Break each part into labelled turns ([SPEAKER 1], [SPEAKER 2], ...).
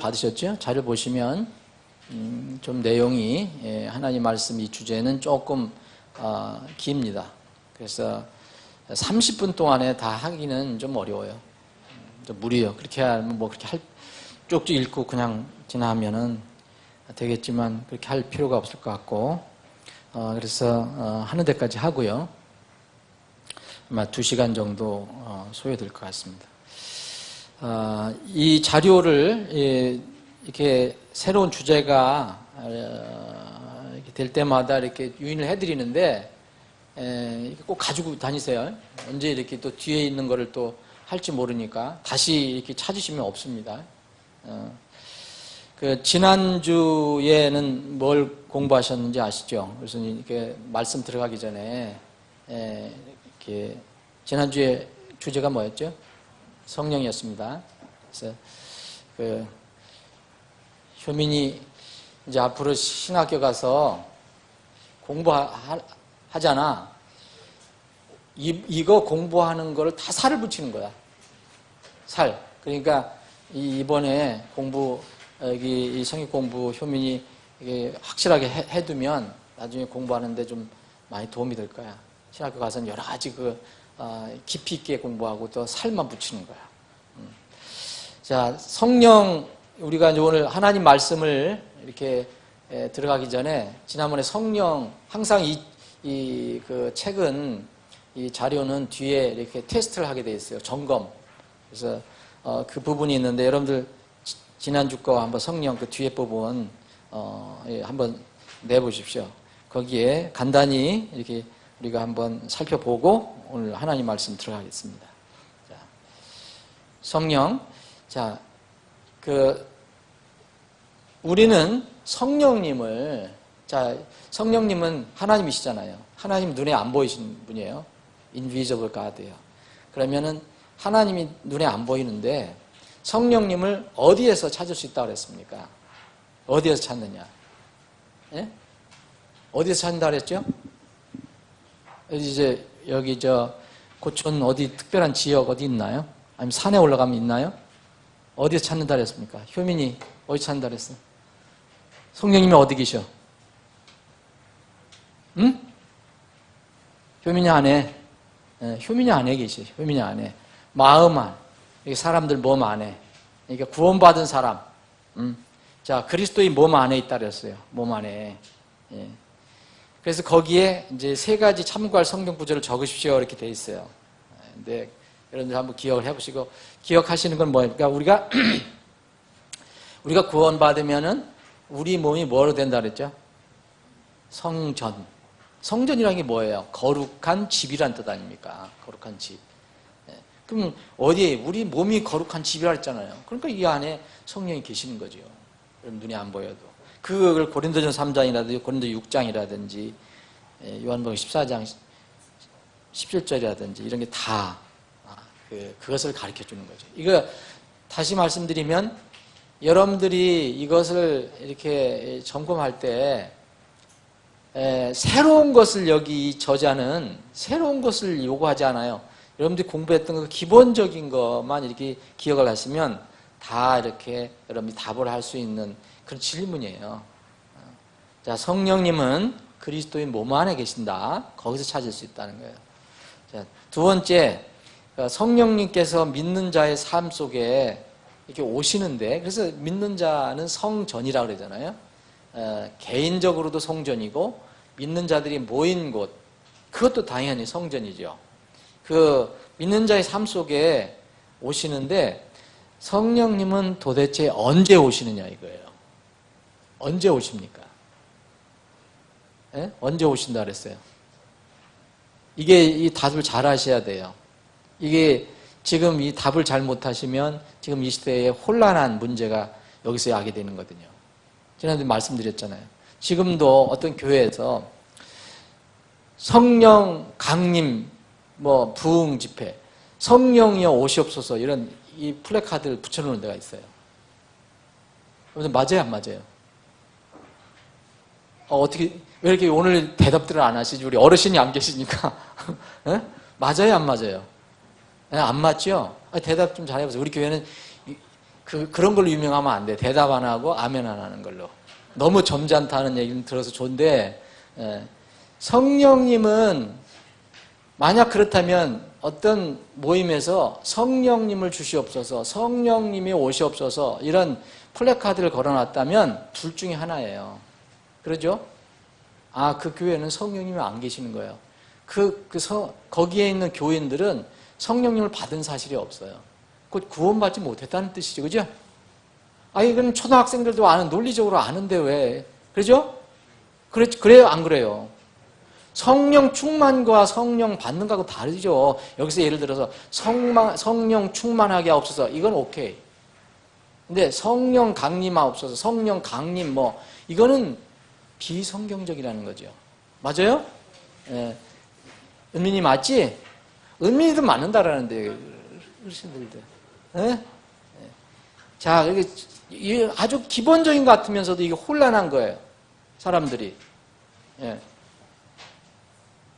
[SPEAKER 1] 받으셨죠? 자료 보시면 좀 내용이 하나님 말씀 이 주제는 조금 깁니다. 그래서 30분 동안에 다 하기는 좀 어려워요. 좀 무리예요. 그렇게 하면 뭐 그렇게 쪽쪽 읽고 그냥 지나면은 되겠지만 그렇게 할 필요가 없을 것 같고 그래서 하는 데까지 하고요. 아마 2시간 정도 소요될 것 같습니다. 이 자료를 이렇게 새로운 주제가 이렇게 될 때마다 이렇게 유인을 해드리는데 꼭 가지고 다니세요. 언제 이렇게 또 뒤에 있는 거를 또 할지 모르니까 다시 이렇게 찾으시면 없습니다. 그 지난주에는 뭘 공부하셨는지 아시죠? 그래서 이렇게 말씀 들어가기 전에 이렇게 지난주에 주제가 뭐였죠? 성령이었습니다. 그래서 그 효민이 이제 앞으로 신학교 가서 공부하잖아. 이거 공부하는 거를 다 살을 붙이는 거야. 살. 그러니까 이번에 여기 이 성역 공부 효민이 이게 확실하게 해두면 나중에 공부하는데 좀 많이 도움이 될 거야. 신학교 가서는 여러 가지 깊이 있게 공부하고 또 살만 붙이는 거야. 자, 성령, 우리가 이제 오늘 하나님 말씀을 이렇게 들어가기 전에 지난번에 성령, 항상 그 책은 이 자료는 뒤에 이렇게 테스트를 하게 돼 있어요. 점검. 그래서 그 부분이 있는데 여러분들 지난주 거 한번 성령 그 뒤에 부분 한번 내보십시오. 거기에 간단히 이렇게 우리가 한번 살펴보고 오늘 하나님 말씀 들어가겠습니다. 자, 성령. 자, 우리는 성령님은 하나님이시잖아요. 하나님 눈에 안 보이신 분이에요. invisible God예요. 그러면은 하나님이 눈에 안 보이는데 성령님을 어디에서 찾을 수 있다고 그랬습니까? 어디에서 찾느냐? 예? 어디에서 찾는다 그랬죠? 이제 여기 고촌 어디 특별한 지역 어디 있나요? 아니면 산에 올라가면 있나요? 어디서 찾는다 그랬습니까? 효민이 어디 찾는다 그랬어? 성령님이 어디 계셔? 응? 효민이 안에. 효민이 안에 계셔. 효민이 안에. 마음 안. 사람들 몸 안에. 그러니까 구원받은 사람. 자, 그리스도의 몸 안에 있다 그랬어요. 몸 안에. 예. 그래서 거기에 이제 3가지 참고할 성경 구절을 적으십시오. 이렇게 돼 있어요. 근데 여러분들 한번 기억을 해보시고, 기억하시는 건 뭐예요? 그러니까 우리가 구원받으면은 우리 몸이 뭐로 된다 그랬죠? 성전. 성전이라는 게 뭐예요? 거룩한 집이란 뜻 아닙니까? 거룩한 집. 그럼 어디에? 우리 몸이 거룩한 집이라 했잖아요. 그러니까 이 안에 성령이 계시는 거죠. 여러분 눈에 안 보여도. 그걸 고린도전 3장이라든지 고린도 6장이라든지 요한복음 14장 17절이라든지 이런 게 다 그것을 가르쳐 주는 거죠. 이거 다시 말씀드리면 여러분들이 이것을 이렇게 점검할 때 새로운 것을 여기 저자는 새로운 것을 요구하지 않아요. 여러분들이 공부했던 그 기본적인 것만 이렇게 기억을 하시면 다 이렇게 여러분이 답을 할 수 있는 그런 질문이에요. 자, 성령님은 그리스도인 몸 안에 계신다. 거기서 찾을 수 있다는 거예요. 자, 2번째, 성령님께서 믿는 자의 삶 속에 이렇게 오시는데, 그래서 믿는 자는 성전이라고 그러잖아요. 개인적으로도 성전이고 믿는 자들이 모인 곳, 그것도 당연히 성전이죠. 그 믿는 자의 삶 속에 오시는데 성령님은 도대체 언제 오시느냐 이거예요. 언제 오십니까? 예? 언제 오신다 그랬어요? 이게 이 답을 잘 하셔야 돼요. 이게 지금 이 답을 잘 못하시면 지금 이 시대에 혼란한 문제가 여기서 야기 되는 거거든요. 지난주에 말씀드렸잖아요. 지금도 어떤 교회에서 성령 강림, 부흥 집회, 성령이여 오시옵소서 이런 이 플래카드를 붙여놓는 데가 있어요. 맞아요, 안 맞아요? 어떻게, 왜 이렇게 오늘 대답들을 안 하시지? 우리 어르신이 안 계시니까. 네? 맞아요, 안 맞아요? 네, 안 맞죠? 대답 좀 잘해보세요. 우리 교회는 그런 걸로 유명하면 안 돼. 대답 안 하고 아멘 안 하는 걸로. 너무 점잖다는 얘기는 들어서 좋은데, 성령님은 만약 그렇다면 어떤 모임에서 성령님을 주시옵소서, 성령님이 오시옵소서 이런 플래카드를 걸어놨다면 둘 중에 하나예요. 그러죠? 아, 그 교회는 성령님이 안 계시는 거예요. 거기에 있는 교인들은 성령님을 받은 사실이 없어요. 곧 구원받지 못했다는 뜻이죠. 그죠? 아, 이건 초등학생들도 아는, 논리적으로 아는데 왜? 그러죠? 그래요? 안 그래요? 성령 충만과 성령 받는 거하고 다르죠. 여기서 예를 들어서 성령 충만하게 하옵소서. 이건 오케이. 근데 성령 강림하옵소서. 성령 강림 이거는 비성경적이라는 거죠. 맞아요? 예. 은민이 맞지? 은민이도 맞는다라는데 어르신들도. 예? 자, 이게 아주 기본적인 것 같으면서도 이게 혼란한 거예요. 사람들이. 예.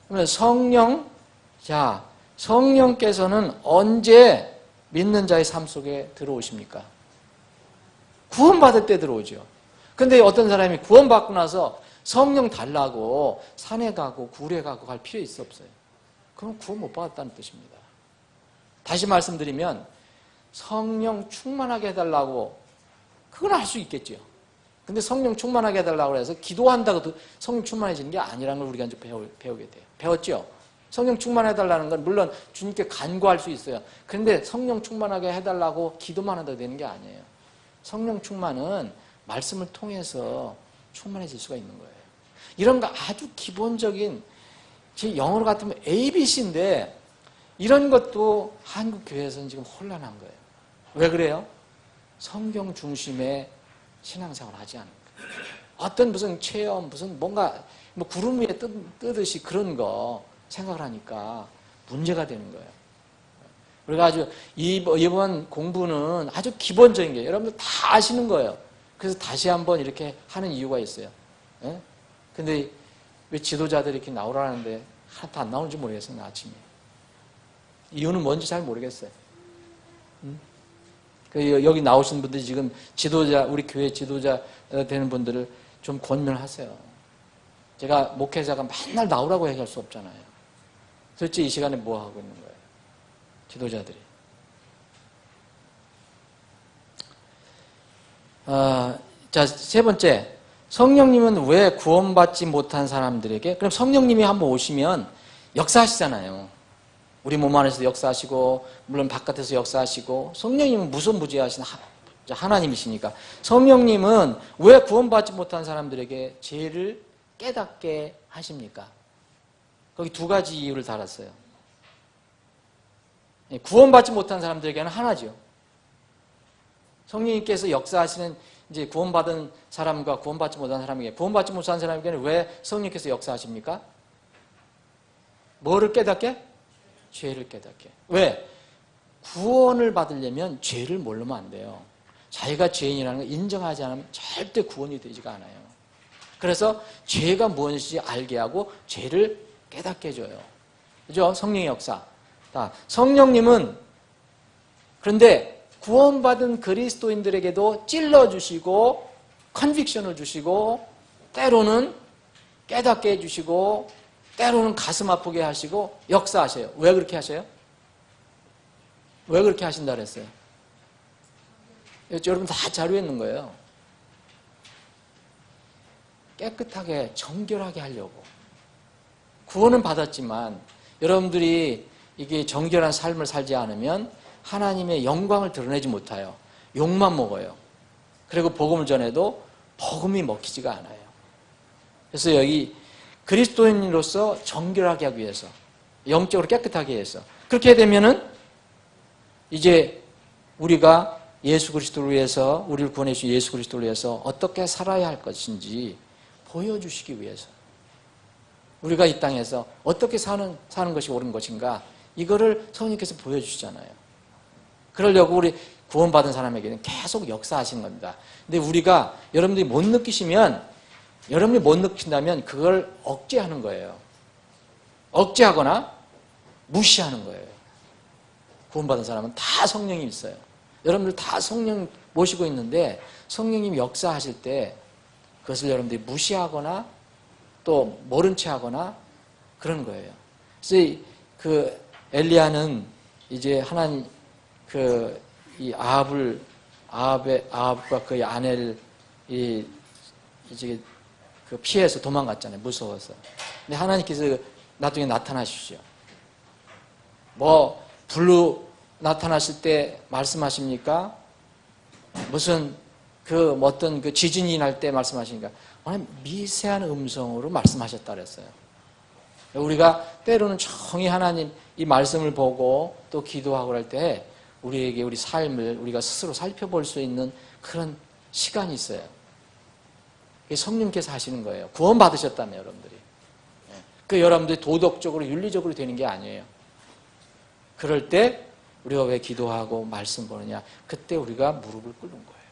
[SPEAKER 1] 그러면 성령께서는 언제 믿는 자의 삶 속에 들어오십니까? 구원받을 때 들어오죠. 근데 어떤 사람이 구원받고 나서 성령 달라고 산에 가고 굴에 가고 갈 필요 있어 없어요? 그럼 구원 못 받았다는 뜻입니다. 다시 말씀드리면 성령 충만하게 해달라고 그건 할 수 있겠죠. 근데 성령 충만하게 해달라고 해서 기도한다고 성령 충만해지는 게 아니라는 걸 우리가 이제 배우게 돼요. 배웠죠? 성령 충만해달라는 건 물론 주님께 간구할 수 있어요. 그런데 성령 충만하게 해달라고 기도만 한다고 되는 게 아니에요. 성령 충만은 말씀을 통해서 충만해질 수가 있는 거예요. 이런 거 아주 기본적인, 제 영어로 같으면 ABC인데 이런 것도 한국 교회에서는 지금 혼란한 거예요. 왜 그래요? 성경 중심의 신앙생활을 하지 않는 거예요. 어떤 무슨 체험, 무슨 뭔가 구름 위에 뜨듯이 그런 거 생각을 하니까 문제가 되는 거예요. 우리가 아주 이번 공부는 아주 기본적인 게 여러분들 다 아시는 거예요. 그래서 다시 한번 이렇게 하는 이유가 있어요. 예? 근데 왜 지도자들이 이렇게 나오라는데 하나도 안 나오는지 모르겠어요, 나 아침에. 이유는 뭔지 잘 모르겠어요. 여기 나오신 분들이 지금 우리 교회 지도자 되는 분들을 좀 권면하세요. 제가 목회자가 맨날 나오라고 얘기할 수 없잖아요. 도대체 이 시간에 뭐 하고 있는 거예요? 지도자들이. 자, 세 번째. 성령님은 왜 구원받지 못한 사람들에게, 그럼 성령님이 한번 오시면 역사하시잖아요. 우리 몸 안에서도 역사하시고, 물론 바깥에서 역사하시고, 성령님은 무소무지하신 하나님이시니까. 성령님은 왜 구원받지 못한 사람들에게 죄를 깨닫게 하십니까? 거기 두 가지 이유를 달았어요. 구원받지 못한 사람들에게는 하나죠. 성령님께서 역사하시는 이제 구원받은 사람과 구원받지 못한 사람에게, 구원받지 못한 사람에게는 왜 성령님께서 역사하십니까? 뭐를 깨닫게? 죄를 깨닫게. 왜? 구원을 받으려면 죄를 모르면 안 돼요. 자기가 죄인이라는 걸 인정하지 않으면 절대 구원이 되지가 않아요. 그래서 죄가 무엇인지 알게 하고 죄를 깨닫게 해줘요. 그죠? 성령의 역사. 성령님은 그런데 구원받은 그리스도인들에게도 찔러주시고 컨빅션을 주시고 때로는 깨닫게 해주시고 때로는 가슴 아프게 하시고 역사하셔요. 왜 그렇게 하셔요? 왜 그렇게 하신다 그랬어요? 여러분 다 자료에 있는 거예요. 깨끗하게 정결하게 하려고. 구원은 받았지만 여러분들이 이게 정결한 삶을 살지 않으면 하나님의 영광을 드러내지 못해요. 욕만 먹어요. 그리고 복음을 전해도 복음이 먹히지가 않아요. 그래서 여기 그리스도인으로서 정결하게 하기 위해서, 영적으로 깨끗하게 해서 그렇게 되면은 이제 우리가 예수 그리스도를 위해서, 우리를 구원해 주신 예수 그리스도를 위해서 어떻게 살아야 할 것인지 보여주시기 위해서, 우리가 이 땅에서 어떻게 사는 것이 옳은 것인가, 이거를 성령님께서 보여주시잖아요. 그러려고 우리 구원받은 사람에게는 계속 역사하시는 겁니다. 근데 우리가, 여러분들이 못 느끼시면, 여러분이 못 느낀다면 그걸 억제하는 거예요. 억제하거나 무시하는 거예요. 구원받은 사람은 다 성령이 있어요. 여러분들 다 성령 모시고 있는데 성령님이 역사하실 때 그것을 여러분들이 무시하거나 또 모른 채 하거나 그런 거예요. 그래서 그 엘리야는 이제 하나님 이 아합과 그의 아내를 이제 그 피해서 도망갔잖아요. 무서워서. 근데 하나님께서 나중에 나타나십시오. 뭐 불로 나타나실 때 말씀하십니까? 무슨 어떤 그 지진이 날 때 말씀하십니까? 미세한 음성으로 말씀하셨다 그랬어요. 우리가 때로는 정히 하나님 이 말씀을 보고 또 기도하고 할 때 우리에게 우리 삶을 우리가 스스로 살펴볼 수 있는 그런 시간이 있어요. 그게 성령께서 하시는 거예요. 구원 받으셨다며 여러분들이. 그 여러분들이 도덕적으로 윤리적으로 되는 게 아니에요. 그럴 때 우리가 왜 기도하고 말씀 보느냐? 그때 우리가 무릎을 꿇는 거예요.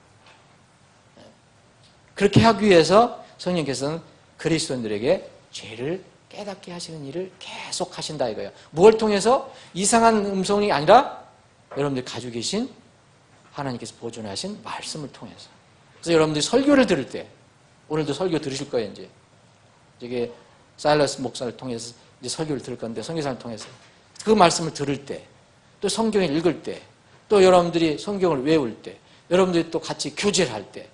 [SPEAKER 1] 그렇게 하기 위해서 성령께서는 그리스도인들에게 죄를 깨닫게 하시는 일을 계속 하신다 이거예요. 무엇을 통해서? 이상한 음성이 아니라 여러분들이 가지고 계신 하나님께서 보존하신 말씀을 통해서. 그래서 여러분들이 설교를 들을 때, 오늘도 설교 들으실 거예요, 이제. 이게 사일러스 목사를 통해서 이제 설교를 들을 건데, 선교사를 통해서. 그 말씀을 들을 때, 또 성경을 읽을 때, 또 여러분들이 성경을 외울 때, 여러분들이 또 같이 교제를 할 때,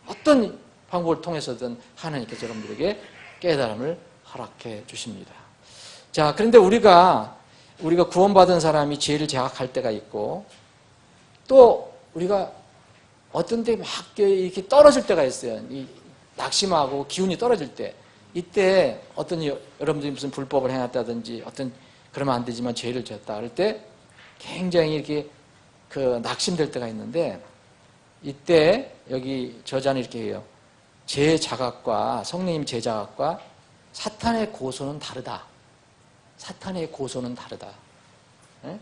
[SPEAKER 1] 어떤 방법을 통해서든 하나님께서 여러분들에게 깨달음을 허락해 주십니다. 자, 그런데 우리가 구원받은 사람이 죄를 자각할 때가 있고, 또 우리가 어떤 데 막 이렇게 떨어질 때가 있어요. 낙심하고 기운이 떨어질 때. 이때 어떤 여러분들이 무슨 불법을 해놨다든지 그러면 안 되지만 죄를 지었다 할 때 굉장히 이렇게 낙심될 때가 있는데, 이때 여기 저자는 이렇게 해요. 제 자각과 성령님 제 자각과 사탄의 고소는 다르다. 사탄의 고소는 다르다. 네?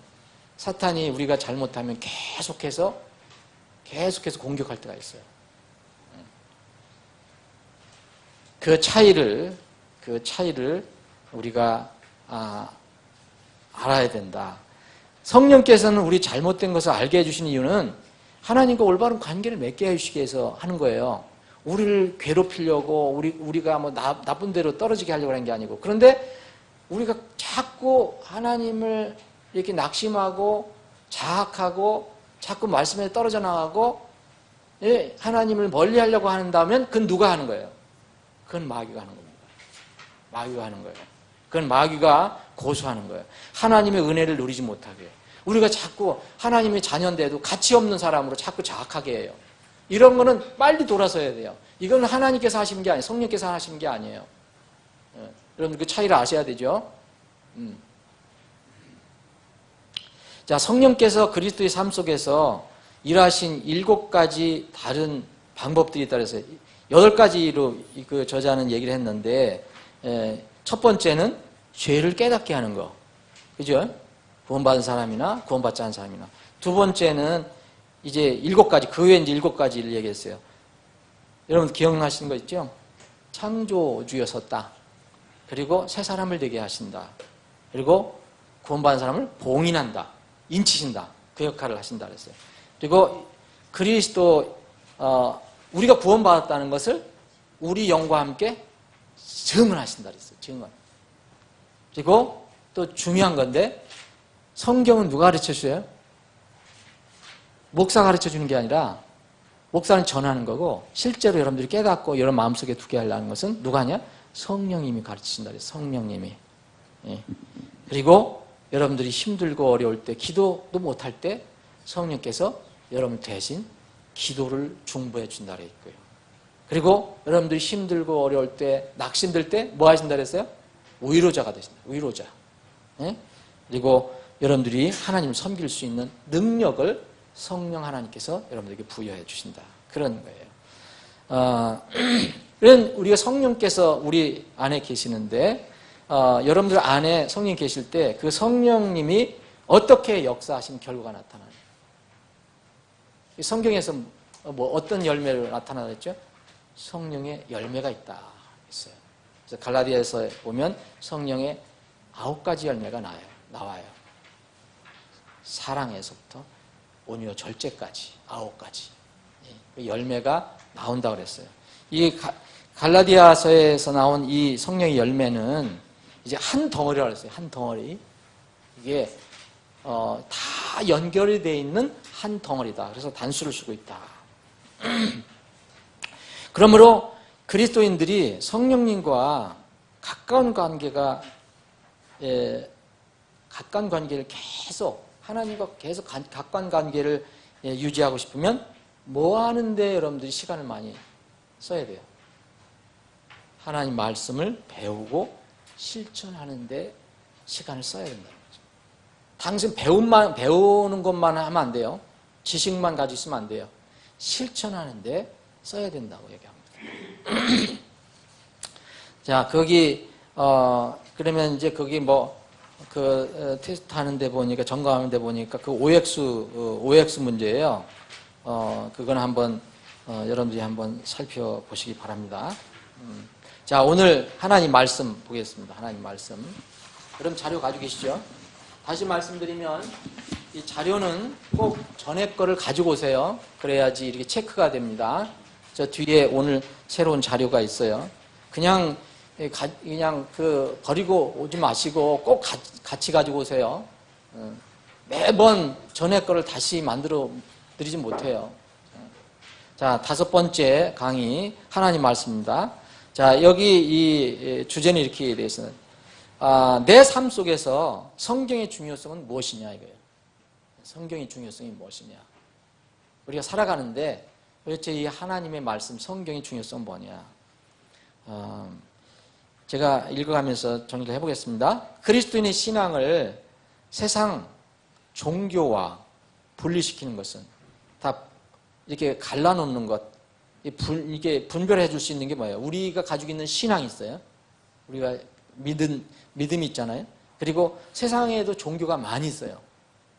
[SPEAKER 1] 사탄이 우리가 잘못하면 계속해서 공격할 때가 있어요. 그 차이를 우리가 알아야 된다. 성령께서는 우리 잘못된 것을 알게 해주신 이유는 하나님과 올바른 관계를 맺게 해주시기 위해서 하는 거예요. 우리를 괴롭히려고 우리가 뭐 나쁜 대로 떨어지게 하려고 하는 게 아니고, 그런데 우리가 자꾸 하나님을 이렇게 낙심하고 자학하고 자꾸 말씀에 떨어져 나가고 하나님을 멀리 하려고 한다면 그건 누가 하는 거예요? 그건 마귀가 하는 겁니다. 마귀가 하는 거예요. 그건 마귀가 고소하는 거예요. 하나님의 은혜를 누리지 못하게. 우리가 자꾸 하나님의 자녀인데도 가치 없는 사람으로 자꾸 자학하게 해요. 이런 거는 빨리 돌아서야 돼요. 이건 하나님께서 하시는 게 아니에요. 성령께서 하시는 게 아니에요. 여러분 그 차이를 아셔야 되죠. 자, 성령께서 그리스도의 삶 속에서 일하신 7가지 다른 방법들이 있다 그래서 8가지로 그 저자는 얘기를 했는데, 첫 번째는 죄를 깨닫게 하는 거. 그죠? 구원받은 사람이나 구원받지 않은 사람이나. 두 번째는 이제 7가지, 그 외에 이제 7가지를 얘기했어요. 여러분 기억나시는 거 있죠? 창조주였었다. 그리고 새 사람을 되게 하신다. 그리고 구원받은 사람을 봉인한다. 인치신다. 그 역할을 하신다 그랬어요. 그리고 그리스도, 우리가 구원받았다는 것을 우리 영과 함께 증언하신다 그랬어요. 증언. 그리고 또 중요한 건데, 성경은 누가 가르쳐 주세요? 목사가 가르쳐 주는 게 아니라 목사는 전하는 거고, 실제로 여러분들이 깨닫고 여러분 마음속에 두게 하려는 것은 누가 하냐? 성령님이 가르치신다 그래요. 성령님이. 예. 그리고 여러분들이 힘들고 어려울 때, 기도도 못할 때 성령께서 여러분 대신 기도를 중보해 준다 그랬고요. 그리고 여러분들이 힘들고 어려울 때, 낙심될 때 뭐 하신다 그랬어요? 위로자가 되신다. 위로자. 예? 그리고 여러분들이 하나님을 섬길 수 있는 능력을 성령 하나님께서 여러분들에게 부여해 주신다. 그런 거예요. 우리가 성령께서 우리 안에 계시는데, 여러분들 안에 성령이 계실 때 그 성령님이 어떻게 역사하신 결과가 나타나요? 성경에서 뭐 어떤 열매로 나타나겠죠? 성령의 열매가 있다 했어요. 그래서 갈라디아에서 보면 성령의 9가지 열매가 나와요. 사랑에서부터 온유와 절제까지 9가지. 그 열매가 나온다고 그랬어요. 이 갈라디아서에서 나온 이 성령의 열매는 이제 한 덩어리라고 그랬어요. 한 덩어리. 이게 다 연결이 되어 있는 한 덩어리다. 그래서 단수를 쓰고 있다. 그러므로 그리스도인들이 성령님과 가까운 관계를 계속 하나님과 계속 가까운 관계를 유지하고 싶으면 뭐 하는데 여러분들이 시간을 많이 써야 돼요? 하나님 말씀을 배우고 실천하는데 시간을 써야 된다는 거죠. 당신 배우는 것만 하면 안 돼요. 지식만 가지고 있으면 안 돼요. 실천하는데 써야 된다고 얘기합니다. 자, 거기, 그러면 이제 거기 테스트 하는데 보니까, 점검하는데 보니까 그 OX 문제예요. 그건 한번, 여러분들이 한번 살펴보시기 바랍니다. 자, 오늘 하나님 말씀 보겠습니다. 하나님 말씀. 그럼 자료 가지고 계시죠? 다시 말씀드리면, 이 자료는 꼭 전에 거를 가지고 오세요. 그래야지 이렇게 체크가 됩니다. 저 뒤에 오늘 새로운 자료가 있어요. 그냥 버리고 오지 마시고 꼭 같이 가지고 오세요. 매번 전에 거를 다시 만들어 드리지 못해요. 자, 5번째 강의 하나님 말씀입니다. 자, 여기 이 주제는 이렇게 되어 있어요. 내 삶 속에서 성경의 중요성은 무엇이냐 이거예요. 성경의 중요성이 무엇이냐. 우리가 살아가는데 도대체 이 하나님의 말씀, 성경의 중요성은 뭐냐. 제가 읽어가면서 정리를 해보겠습니다. 그리스도인의 신앙을 세상 종교와 분리시키는 것은 다 이렇게 갈라놓는 것, 이게 분별해 줄 수 있는 게 뭐예요? 우리가 가지고 있는 신앙이 있어요. 우리가 믿음이 있잖아요. 그리고 세상에도 종교가 많이 있어요.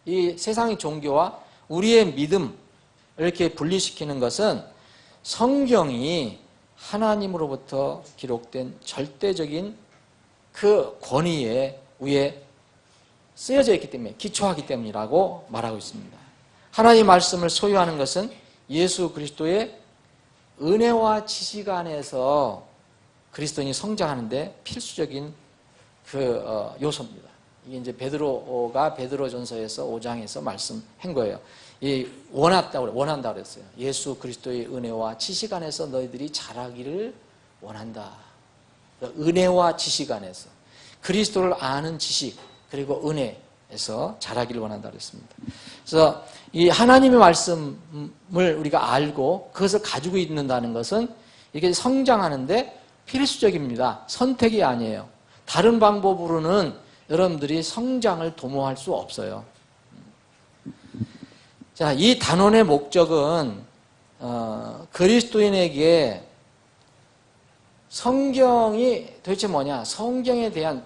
[SPEAKER 1] 이 세상의 종교와 우리의 믿음, 이렇게 분리시키는 것은 성경이 하나님으로부터 기록된 절대적인 그 권위에 위에 쓰여져 있기 때문에, 기초하기 때문이라고 말하고 있습니다. 하나님의 말씀을 소유하는 것은 예수 그리스도의 은혜와 지식 안에서 그리스도인이 성장하는데 필수적인 요소입니다. 이게 이제 베드로가 베드로전서에서 5장에서 말씀한 거예요. 원한다 그랬어요. 예수 그리스도의 은혜와 지식 안에서 너희들이 자라기를 원한다. 은혜와 지식 안에서 그리스도를 아는 지식 그리고 은혜에서 자라기를 원한다 그랬습니다. 그래서 이 하나님의 말씀을 우리가 알고 그것을 가지고 있는다는 것은 이게 성장하는데 필수적입니다. 선택이 아니에요. 다른 방법으로는 여러분들이 성장을 도모할 수 없어요. 자, 이 단원의 목적은 그리스도인에게 성경이 도대체 뭐냐, 성경에 대한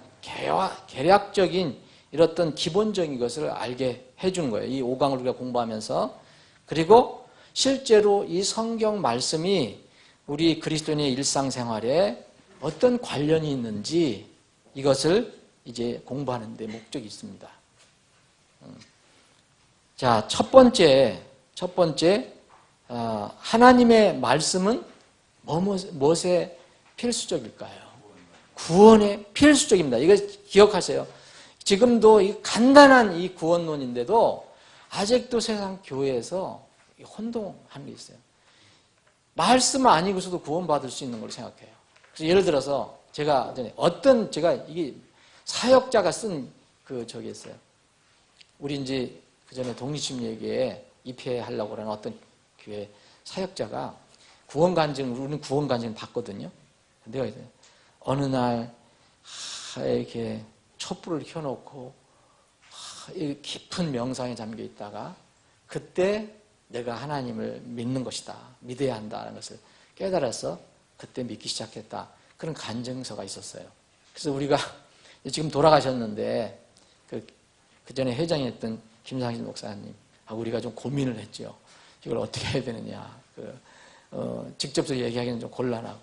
[SPEAKER 1] 개략적인 이런 기본적인 것을 알게 해준 거예요. 이 5강을 우리가 공부하면서. 그리고 실제로 이 성경 말씀이 우리 그리스도인의 일상생활에 어떤 관련이 있는지 이것을 이제 공부하는 데 목적이 있습니다. 자, 첫 번째, 하나님의 말씀은 무엇에 필수적일까요? 구원에 필수적입니다. 이거 기억하세요. 지금도 이 간단한 이 구원론인데도 아직도 세상 교회에서 혼동하는 게 있어요. 말씀 아니고서도 구원받을 수 있는 걸 생각해요. 그래서 예를 들어서 제가 이게 사역자가 쓴 저기 있어요. 우리 이제 그 전에 독립심리에게 입회하려고 하는 어떤 교회 사역자가 우리는 구원간증을 받거든요. 내가 이제 어느 날 이렇게 촛불을 켜놓고 깊은 명상에 잠겨 있다가 그때 내가 하나님을 믿는 것이다. 믿어야 한다는 것을 깨달아서 그때 믿기 시작했다. 그런 간증서가 있었어요. 그래서 우리가 지금 돌아가셨는데 그 전에 회장이었던 김상진 목사님, 우리가 좀 고민을 했죠. 이걸 어떻게 해야 되느냐. 직접적으로 얘기하기는 좀 곤란하고.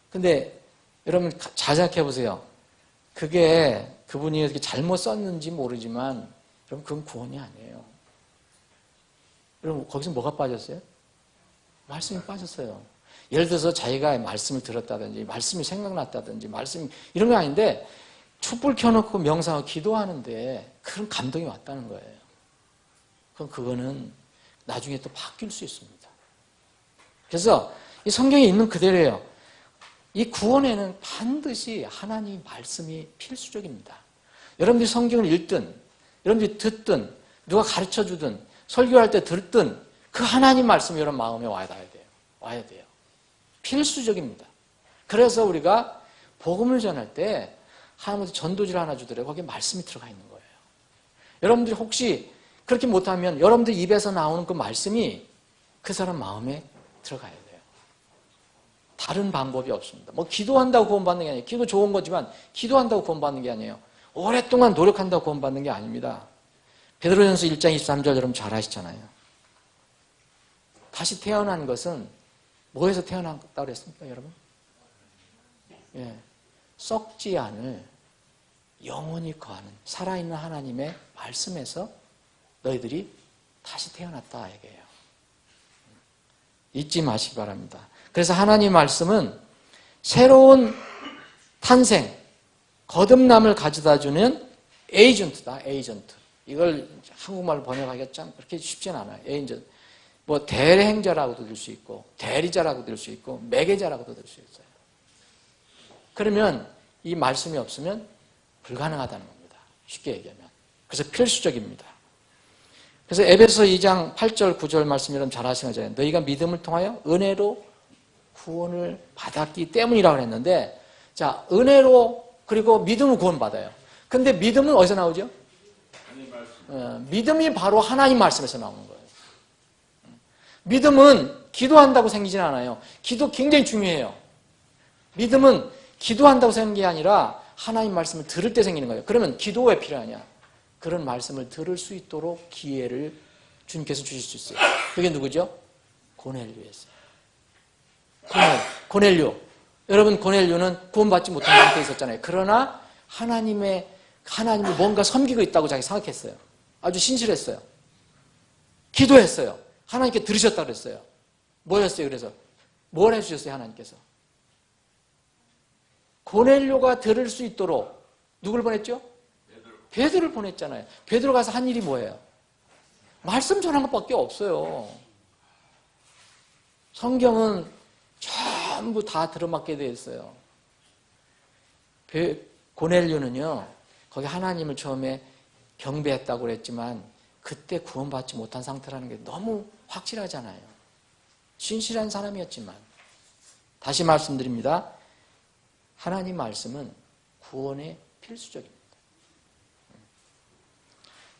[SPEAKER 1] 근데 여러분 잘 생각해 보세요. 그게 그분이 이렇게 잘못 썼는지 모르지만 여러분 그건 구원이 아니에요. 여러분 거기서 뭐가 빠졌어요? 말씀이 빠졌어요. 예를 들어서 자기가 말씀을 들었다든지 말씀이 생각났다든지 말씀 이런 거 아닌데 촛불 켜놓고 명상하고 기도하는데 그런 감동이 왔다는 거예요. 그럼 그거는 나중에 또 바뀔 수 있습니다. 그래서 이 성경에 있는 그대로예요. 이 구원에는 반드시 하나님 말씀이 필수적입니다. 여러분들이 성경을 읽든 여러분들이 듣든 누가 가르쳐주든 설교할 때 듣든 그 하나님 말씀이 여러분 마음에 와야 돼요. 와야 돼요. 필수적입니다. 그래서 우리가 복음을 전할 때 하나님께서 전도지를 하나 주더라도 거기에 말씀이 들어가 있는 거예요. 여러분들이 혹시 그렇게 못하면 여러분들 입에서 나오는 그 말씀이 그 사람 마음에 들어가야 돼요. 다른 방법이 없습니다. 뭐 기도한다고 구원받는 게 아니에요. 기도 좋은 거지만 기도한다고 구원받는 게 아니에요. 오랫동안 노력한다고 구원받는 게 아닙니다. 베드로전서 1장 23절 여러분 잘 아시잖아요. 다시 태어난 것은 뭐에서 태어났다고 그랬습니까, 여러분? 예, 썩지 않을 영원히 거하는 살아있는 하나님의 말씀에서 너희들이 다시 태어났다 얘기해요. 잊지 마시기 바랍니다. 그래서 하나님 말씀은 새로운 탄생, 거듭남을 가져다주는 에이전트다, 에이전트. 이걸 한국말로 번역하기가 참 그렇게 쉽진 않아요. 에이전트. 뭐 대행자라고도 들 수 있고, 대리자라고도 들 수 있고, 매개자라고도 들 수 있어요. 그러면 이 말씀이 없으면 불가능하다는 겁니다. 쉽게 얘기하면. 그래서 필수적입니다. 그래서 에베소 2장 8절, 9절 말씀 여러분 잘 아시는 거잖아요. 너희가 믿음을 통하여 은혜로 구원을 받았기 때문이라고 했는데, 자, 은혜로 그리고 믿음으로 구원받아요. 근데 믿음은 어디서 나오죠? 믿음이 바로 하나님 말씀에서 나오는 거예요. 믿음은 기도한다고 생기진 않아요. 기도 굉장히 중요해요. 믿음은 기도한다고 생긴 게 아니라 하나님 말씀을 들을 때 생기는 거예요. 그러면 기도 왜 필요하냐? 그런 말씀을 들을 수 있도록 기회를 주님께서 주실 수 있어요. 그게 누구죠? 고넬료였어요. 고넬료. 여러분, 고넬료는 구원받지 못한 상태에 있었잖아요. 그러나 하나님을 뭔가 섬기고 있다고 자기 생각했어요. 아주 신실했어요. 기도했어요. 하나님께 들으셨다고 그랬어요. 뭐였어요? 그래서 뭘 해주셨어요? 하나님께서 고넬료가 들을 수 있도록 누굴 보냈죠? 베드로를 보냈잖아요. 베드로 가서 한 일이 뭐예요? 말씀 전한 것밖에 없어요. 성경은 전부 다 들어맞게 되어 있어요. 고넬료는요, 거기 하나님을 처음에 경배했다고 그랬지만 그때 구원받지 못한 상태라는 게 너무 확실하잖아요. 신실한 사람이었지만. 다시 말씀드립니다. 하나님 말씀은 구원의 필수적입니다.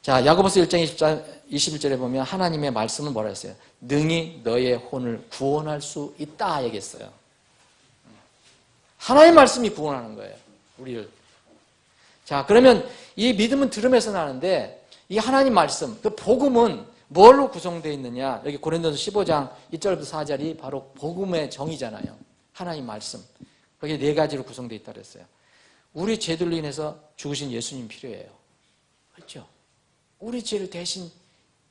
[SPEAKER 1] 자, 야고보서 1장 21절에 보면 하나님의 말씀은 뭐라 했어요? 능히 너의 혼을 구원할 수 있다 얘기했어요. 하나님의 말씀이 구원하는 거예요. 우리를. 자, 그러면 이 믿음은 들음에서 나는데 이 하나님 말씀, 그 복음은 뭘로 구성되어 있느냐? 여기 고린도서 15장 2절부터 4절이 바로 복음의 정의잖아요. 하나님 말씀. 거기에 4가지로 구성되어 있다고 했어요. 우리 죄들로 인해서 죽으신 예수님 필요해요. 그렇죠? 우리 죄를 대신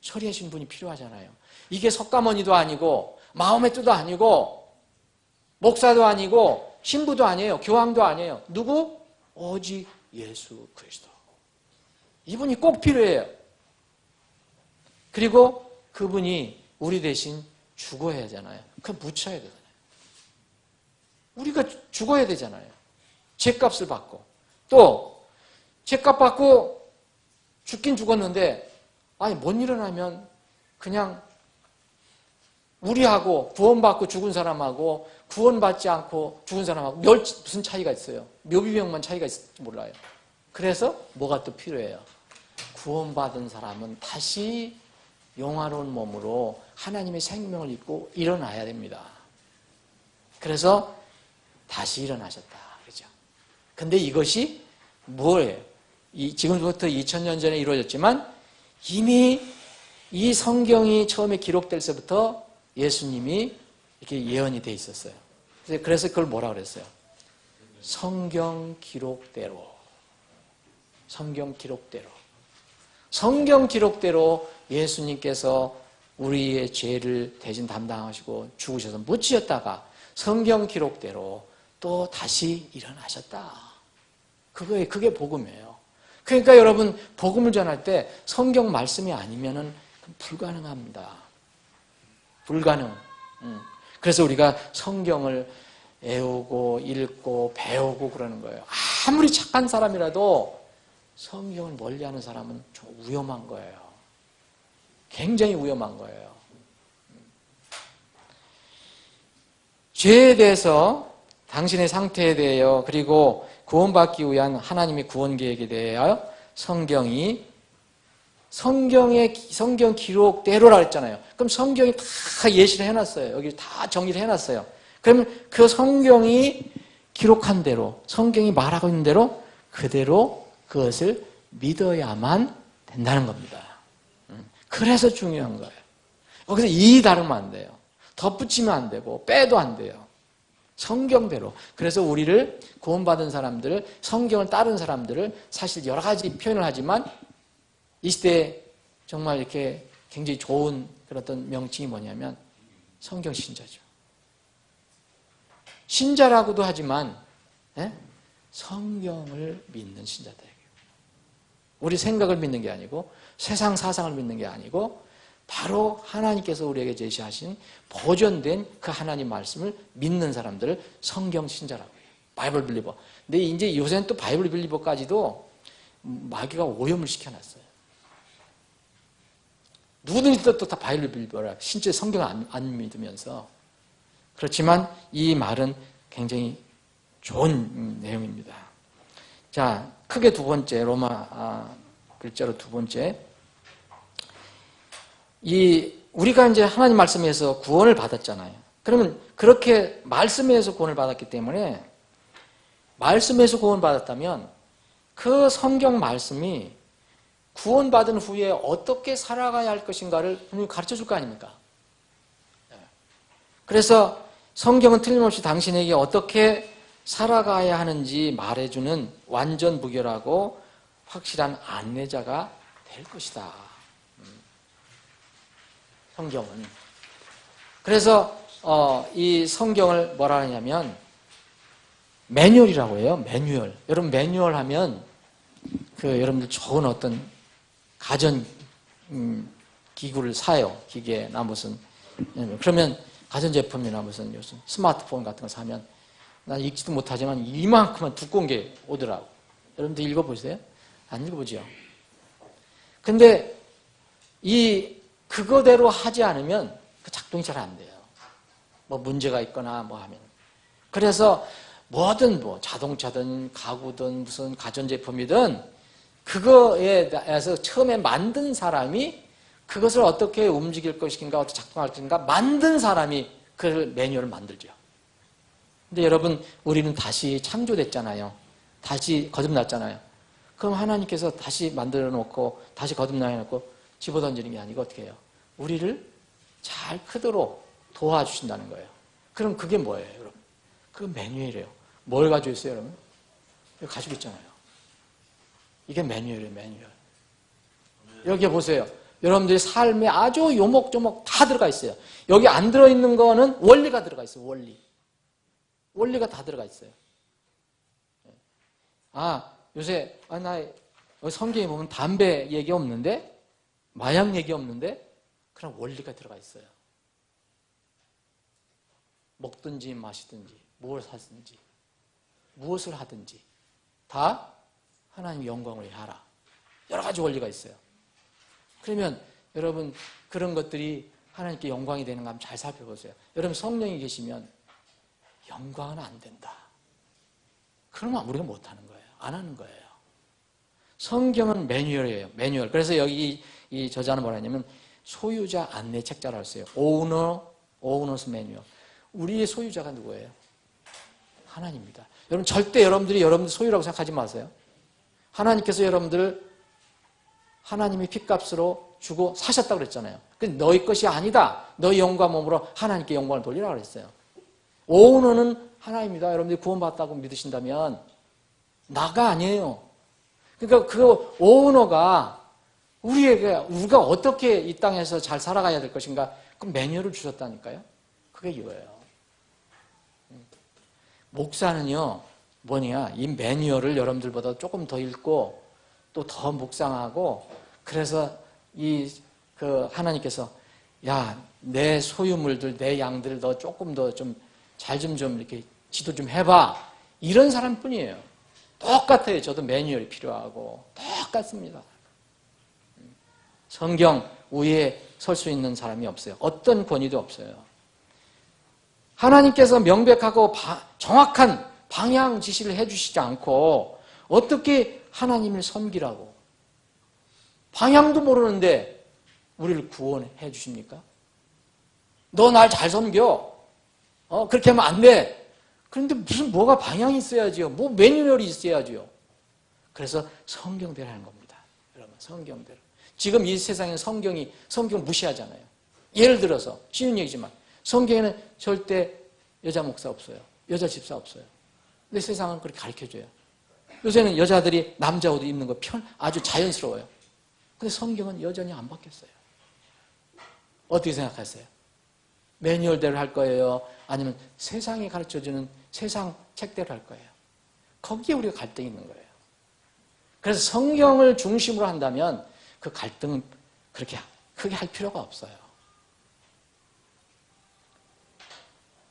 [SPEAKER 1] 처리하신 분이 필요하잖아요. 이게 석가모니도 아니고 마음의 뜻도 아니고 목사도 아니고 신부도 아니에요. 교황도 아니에요. 누구? 오직 예수 그리스도. 이분이 꼭 필요해요. 그리고 그분이 우리 대신 죽어야 하잖아요. 그럼 묻혀야 되잖아요. 우리가 죽어야 되잖아요. 죄값을 받고. 또 죄값 받고 죽긴 죽었는데 아니 못 일어나면 그냥 우리하고 구원받고 죽은 사람하고 구원받지 않고 죽은 사람하고 무슨 차이가 있어요? 묘비명만 차이가 있을지 몰라요. 그래서 뭐가 또 필요해요? 구원받은 사람은 다시 영화로운 몸으로 하나님의 생명을 입고 일어나야 됩니다. 그래서 다시 일어나셨다. 그렇죠? 근데 이것이 뭐예요? 지금부터 2000년 전에 이루어졌지만 이미 이 성경이 처음에 기록될 때부터 예수님이 이렇게 예언이 돼 있었어요. 그래서 그걸 뭐라 그랬어요? 성경 기록대로. 성경 기록대로. 성경 기록대로 예수님께서 우리의 죄를 대신 담당하시고 죽으셔서 묻히셨다가 성경 기록대로 또 다시 일어나셨다. 그게 복음이에요. 그러니까 여러분, 복음을 전할 때 성경 말씀이 아니면은 불가능합니다. 불가능. 그래서 우리가 성경을 애우고 읽고 배우고 그러는 거예요. 아무리 착한 사람이라도 성경을 멀리하는 사람은 좀 위험한 거예요. 굉장히 위험한 거예요. 죄에 대해서, 당신의 상태에 대하여, 그리고 구원받기 위한 하나님의 구원 계획에 대하여 성경 기록대로라 했잖아요. 그럼 성경이 다 예시를 해놨어요. 여기 다 정리를 해놨어요. 그러면 그 성경이 기록한 대로, 성경이 말하고 있는 대로 그대로 그것을 믿어야만 된다는 겁니다. 그래서 중요한 거예요. 여기서 이 다르면 안 돼요. 덧붙이면 안 되고 빼도 안 돼요. 성경대로. 그래서 우리를 구원받은 사람들을, 성경을 따른 사람들을 사실 여러 가지 표현을 하지만 이 시대에 정말 이렇게 굉장히 좋은 그런 어떤 명칭이 뭐냐면 성경 신자죠. 신자라고도 하지만 성경을 믿는 신자들에게. 우리 생각을 믿는 게 아니고 세상 사상을 믿는 게 아니고 바로 하나님께서 우리에게 제시하신 보존된 그 하나님 말씀을 믿는 사람들을 성경 신자라고 해요. 바이블 빌리버. 근데 이제 요새는 또 바이블 빌리버까지도 마귀가 오염을 시켜놨어요. 누구든지 또 다 바이블 빌리버라. 진짜 성경을 안 믿으면서. 그렇지만 이 말은 굉장히 좋은 내용입니다. 자, 크게 두 번째, 로마 글자로 두 번째. 우리가 이제 하나님 말씀에서 구원을 받았잖아요. 그러면 그렇게 말씀에서 구원을 받았기 때문에, 말씀에서 구원 받았다면 그 성경 말씀이 구원받은 후에 어떻게 살아가야 할 것인가를 가르쳐 줄 거 아닙니까? 그래서 성경은 틀림없이 당신에게 어떻게 살아가야 하는지 말해주는 완전 무결하고 확실한 안내자가 될 것이다. 성경은. 그래서 이 성경을 뭐라 하냐면 매뉴얼이라고 해요. 매뉴얼. 여러분 매뉴얼 하면 여러분들 좋은 어떤 가전 기구를 사요. 기계나 무슨. 그러면 가전제품이나 무슨 스마트폰 같은 거 사면 난 읽지도 못하지만 이만큼만 두꺼운 게 오더라고. 여러분들 읽어보세요? 안 읽어보죠? 근데 그거대로 하지 않으면 그 작동이 잘 안 돼요. 뭐 문제가 있거나 뭐 하면. 그래서 뭐든 자동차든 가구든 무슨 가전제품이든 그거에 대해서 처음에 만든 사람이 그것을 어떻게 움직일 것인가, 어떻게 작동할 것인가 만든 사람이 그 매뉴얼을 만들죠. 근데 여러분, 우리는 다시 창조됐잖아요. 다시 거듭났잖아요. 그럼 하나님께서 다시 만들어 놓고 다시 거듭나게 놓고 집어던지는 게 아니고 어떻게 해요? 우리를 잘 크도록 도와주신다는 거예요. 그럼 그게 뭐예요, 여러분? 그 매뉴얼이에요. 뭘 가지고 있어요, 여러분? 가지고 있잖아요. 이게 매뉴얼이에요, 매뉴얼. 여기 보세요. 여러분들의 삶에 아주 요목조목 다 들어가 있어요. 여기 안 들어있는 거는 원리가 들어가 있어요, 원리. 원리가 다 들어가 있어요. 요새, 나 성경에 보면 담배 얘기 없는데? 마약 얘기 없는데? 그런 원리가 들어가 있어요. 먹든지 마시든지, 무엇을 사든지, 무엇을 하든지, 다 하나님 영광을 위하라. 여러 가지 원리가 있어요. 그러면 여러분, 그런 것들이 하나님께 영광이 되는가 한번 잘 살펴보세요. 여러분, 성령이 계시면 영광은 안 된다. 그러면 우리가 못하는 거예요. 안 하는 거예요. 성경은 매뉴얼이에요. 매뉴얼. 그래서 여기 이 저자는 뭐라 하냐면 소유자 안내 책자라고 했어요. 오너스 매뉴얼. 우리의 소유자가 누구예요? 하나님입니다. 여러분, 절대 여러분들 소유라고 생각하지 마세요. 하나님께서 여러분들을 하나님이 핏값으로 주고 사셨다고 그랬잖아요. 근데 너희 것이 아니다. 너희 영과 몸으로 하나님께 영광을 돌리라고 그랬어요. 오너는 하나님입니다. 여러분들이 구원받았다고 믿으신다면 나가 아니에요. 그러니까 그 오너가 우리가 어떻게 이 땅에서 잘 살아가야 될 것인가? 그 매뉴얼을 주셨다니까요. 그게 이거예요. 목사는요, 이 매뉴얼을 여러분들보다 조금 더 읽고 또 더 묵상하고, 그래서 하나님께서 야, 내 소유물들, 내 양들을 너 조금 더 좀 잘 좀 이렇게 지도 좀 해봐. 이런 사람뿐이에요. 똑같아요. 저도 매뉴얼이 필요하고 똑같습니다. 성경 위에 설 수 있는 사람이 없어요. 어떤 권위도 없어요. 하나님께서 명백하고 정확한 방향 지시를 해주시지 않고 어떻게 하나님을 섬기라고, 방향도 모르는데 우리를 구원해 주십니까? 너 날 잘 섬겨. 그렇게 하면 안 돼. 그런데 뭐가 방향이 있어야지요. 뭐 매뉴얼이 있어야지요. 그래서 성경대로 하는 겁니다. 여러분, 성경대로. 지금 이 세상에 성경 무시하잖아요. 예를 들어서 쉬운 얘기지만 성경에는 절대 여자 목사 없어요. 여자 집사 없어요. 근데 세상은 그렇게 가르쳐줘요. 요새는 여자들이 남자 옷 입는 거 아주 자연스러워요. 근데 성경은 여전히 안 바뀌었어요. 어떻게 생각하세요? 매뉴얼대로 할 거예요? 아니면 세상이 가르쳐주는 세상 책대로 할 거예요? 거기에 우리가 갈등이 있는 거예요. 그래서 성경을 중심으로 한다면 그 갈등은 그렇게 크게 할 필요가 없어요.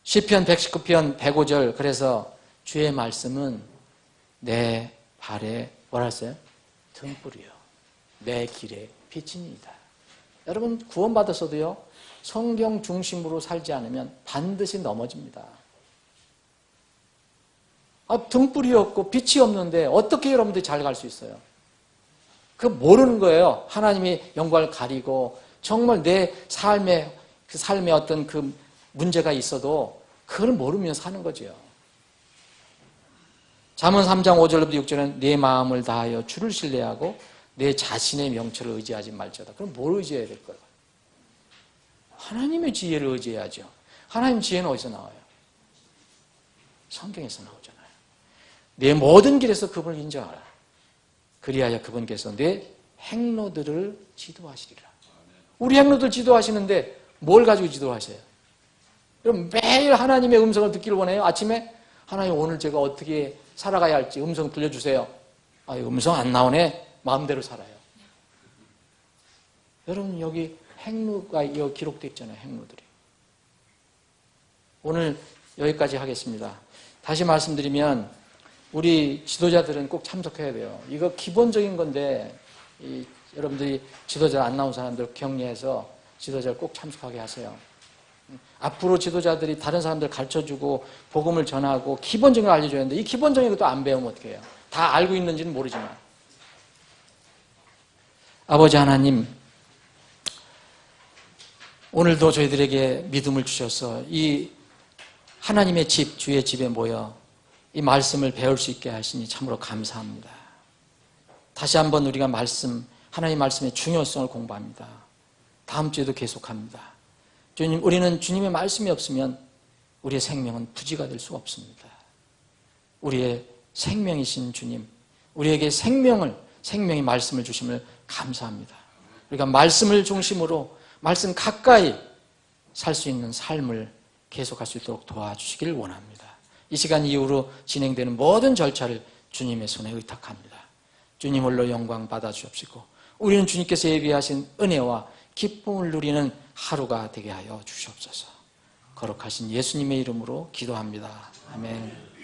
[SPEAKER 1] 시편 119편 105절, 그래서 주의 말씀은 내 발에 뭐라 했어요? 등불이요, 내 길에 빛이니이다. 여러분, 구원받았어도요, 성경 중심으로 살지 않으면 반드시 넘어집니다. 등불이 없고 빛이 없는데 어떻게 여러분들이 잘 갈 수 있어요? 그거 모르는 거예요. 하나님의 영광을 가리고 정말 내 삶에 어떤 그 문제가 있어도 그걸 모르면서 사는 거죠. 잠언 3장 5절부터 6절은 내 마음을 다하여 주를 신뢰하고 내 자신의 명철을 의지하지 말자다. 그럼 뭘 의지해야 될 거예요? 하나님의 지혜를 의지해야죠. 하나님 지혜는 어디서 나와요? 성경에서 나오잖아요. 내 모든 길에서 그분을 인정하라. 그리하여 그분께서 내 행로들을 지도하시리라. 우리 행로들 지도하시는데 뭘 가지고 지도하세요? 그럼 매일 하나님의 음성을 듣기를 원해요. 아침에 하나님, 오늘 제가 어떻게 살아가야 할지 음성 들려주세요. 음성 안 나오네. 마음대로 살아요. 여러분, 여기 행로가 기록되어 있잖아요. 행로들이. 오늘 여기까지 하겠습니다. 다시 말씀드리면 우리 지도자들은 꼭 참석해야 돼요. 이거 기본적인 건데 여러분들이 지도자 안 나온 사람들 격려해서 지도자를 꼭 참석하게 하세요. 앞으로 지도자들이 다른 사람들 가르쳐주고 복음을 전하고 기본적인 걸 알려줘야 하는데 이 기본적인 것도 안 배우면 어떻게 해요? 다 알고 있는지는 모르지만. 아버지 하나님, 오늘도 저희들에게 믿음을 주셔서 이 하나님의 집, 주의 집에 모여 이 말씀을 배울 수 있게 하시니 참으로 감사합니다. 다시 한번 우리가 하나님의 말씀의 중요성을 공부합니다. 다음 주에도 계속합니다. 주님, 우리는 주님의 말씀이 없으면 우리의 생명은 부지가 될 수 없습니다. 우리의 생명이신 주님, 우리에게 생명의 말씀을 주심을 감사합니다. 우리가 말씀을 중심으로 말씀 가까이 살 수 있는 삶을 계속할 수 있도록 도와주시길 원합니다. 이 시간 이후로 진행되는 모든 절차를 주님의 손에 의탁합니다. 주님 홀로 영광 받아주옵시고 우리는 주님께서 예비하신 은혜와 기쁨을 누리는 하루가 되게 하여 주시옵소서. 거룩하신 예수님의 이름으로 기도합니다. 아멘.